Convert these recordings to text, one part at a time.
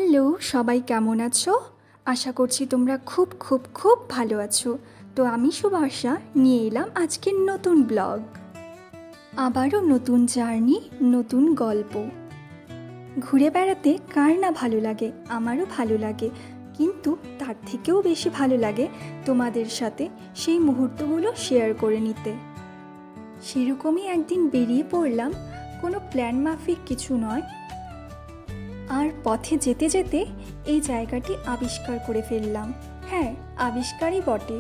Hello, সবাই কেমন আছো? আশা করছি তোমরা খুব খুব খুব ভালো আছো। তো আমি সুভাষা নিয়ে এলাম আজকের নতুন ব্লগ। আবারও নতুন জার্নি, নতুন গল্প। ঘুরে বেড়াতে কার না ভালো লাগে? আমারও ভালো লাগে, কিন্তু তার থেকেও বেশি ভালো লাগে তোমাদের সাথে সেই মুহূর্তগুলো শেয়ার করে নিতে। সেরকমই একদিন বেরিয়ে পড়লাম, কোনো প্ল্যান মাফিক কিছু নয়। আর পথে যেতে যেতে এই জায়গাটি আবিষ্কার করে ফেললাম। হ্যাঁ, আবিষ্কারই বটে।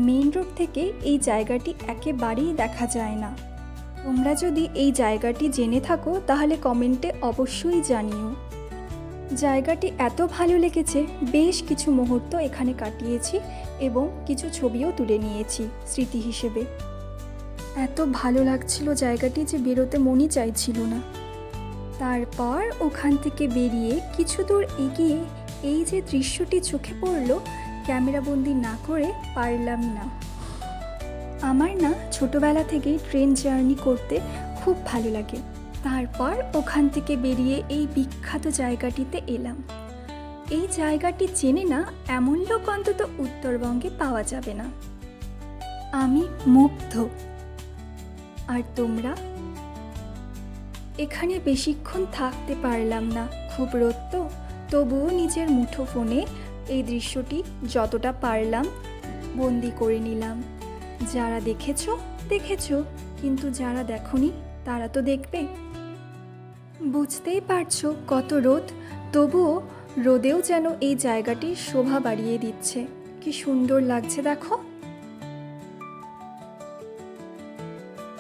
মেইন রোড থেকে এই জায়গাটি একেবারেই দেখা যায় না। তোমরা যদি এই জায়গাটি জেনে থাকো তাহলে কমেন্টে অবশ্যই জানিও। জায়গাটি এত ভালো লেগেছে, বেশ কিছু মুহূর্ত এখানে কাটিয়েছি এবং কিছু ছবিও তুলে নিয়েছি স্মৃতি হিসেবে। এত ভালো লাগছিল জায়গাটি যে বেরোতে মনই চাইছিল না। তারপর ওখান থেকে বেরিয়ে কিছু দূর এগিয়ে এই যে দৃশ্যটি চোখে পড়ল, ক্যামেরাবন্দি না করে পারলাম না। আমার না ছোটবেলা থেকেই ট্রেন জার্নি করতে খুব ভালো লাগে। তারপর ওখান থেকে বেরিয়ে এই বিখ্যাত জায়গাটিতে এলাম। এই জায়গাটি চেনে না এমন লোক অন্তত উত্তরবঙ্গে পাওয়া যাবে না। আমি মুগ্ধ। আর তোমরা? এখানে বেশিক্ষণ থাকতে পারলাম না, খুব রোদ তো। তবুও নিজের মুঠো ফোনে এই দৃশ্যটি যতটা পারলাম বন্দি করে নিলাম। যারা দেখেছো দেখেছো, কিন্তু যারা দেখোনি তারা তো দেখবে। বুঝতেই পারছো কত রোদ, তবুও রোদেও যেন এই জায়গাটির শোভা বাড়িয়ে দিচ্ছে। কি সুন্দর লাগছে দেখো।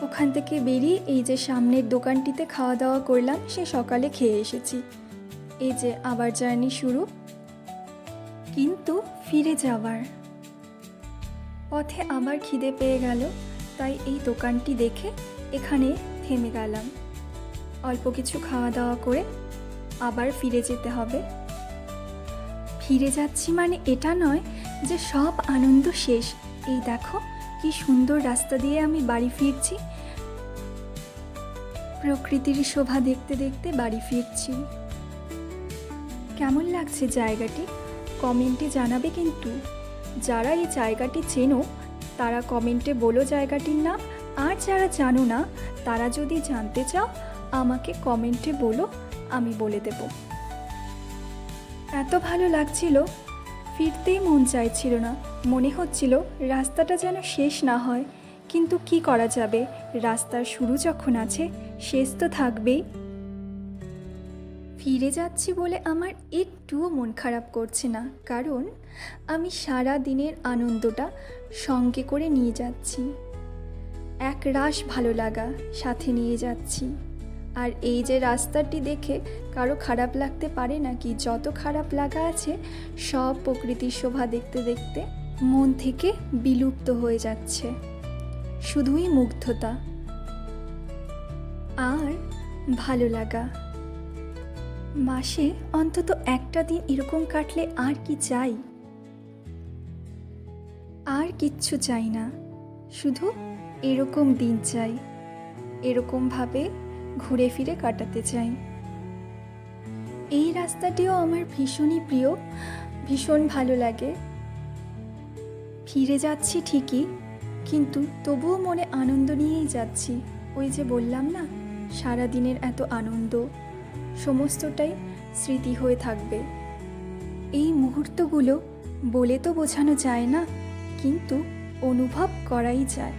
ওখান থেকে বেরিয়ে এই যে সামনের দোকানটিতে খাওয়া দাওয়া করলাম, সে সকালে খেয়ে এসেছি। এই যে আবার জার্নি শুরু, কিন্তু ফিরে যাওয়ার পথে আবার খিদে পেয়ে গেল, তাই এই দোকানটি দেখে এখানে থেমে গেলাম। অল্প কিছু খাওয়া দাওয়া করে আবার ফিরে যেতে হবে। ফিরে যাচ্ছি মানে এটা নয় যে সব আনন্দ শেষ। এই দেখো কি সুন্দর রাস্তা দিয়ে আমি বাড়ি ফিরছি। প্রকৃতির শোভা দেখতে দেখতে বাড়ি ফিরছি। কেমন লাগছে জায়গাটি কমেন্টে জানাবে কিন্তু। যারা এই জায়গাটি চেনো তারা কমেন্টে বলো জায়গাটির নাম। আর যারা জানো না তারা যদি জানতে চাও আমাকে কমেন্টে বলো, আমি বলে দেব। এত ভালো লাগছিল, ফিরতেই মন চাইছিল না। মনে হচ্ছিল রাস্তাটা যেন শেষ না হয়, কিন্তু কি করা যাবে, রাস্তার শুরু যখন আছে শেষ তো থাকবেই। ফিরে যাচ্ছি বলে আমার একটুও মন খারাপ করছে না, কারণ আমি সারা দিনের আনন্দটা সঙ্গে করে নিয়ে যাচ্ছি। এক রাশ ভালো লাগা সাথে নিয়ে যাচ্ছি। আর এই যে রাস্তাটি দেখে কারো খারাপ লাগতে পারে নাকি? যত খারাপ লাগা আছে সব প্রকৃতির শোভা দেখতে দেখতে মন থেকে বিলুপ্ত হয়ে যাচ্ছে। শুধুই মুগ্ধতা আর ভালো লাগা। মাসে অন্তত একটা দিন এরকম কাটলে আর কি চাই? আর কিচ্ছু চাই না, শুধু এরকম দিন চাই, এরকমভাবে ঘুরে ফিরে কাটাতে চাই। এই রাস্তাটিও আমার ভীষণই প্রিয়, ভীষণ ভালো লাগে। ফিরে যাচ্ছি ঠিকই, কিন্তু তবুও মনে আনন্দ নিয়েই যাচ্ছি। ওই যে বললাম না, সারাদিনের এত আনন্দ সমস্তটাই স্মৃতি হয়ে থাকবে। এই মুহূর্তগুলো বলে তো বোঝানো যায় না, কিন্তু অনুভব করাই যায়।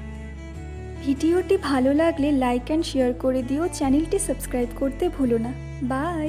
ভিডিওটি ভালো লাগলে লাইক অ্যান্ড শেয়ার করে দিও, চ্যানেলটি সাবস্ক্রাইব করতে ভুলো না। বাই।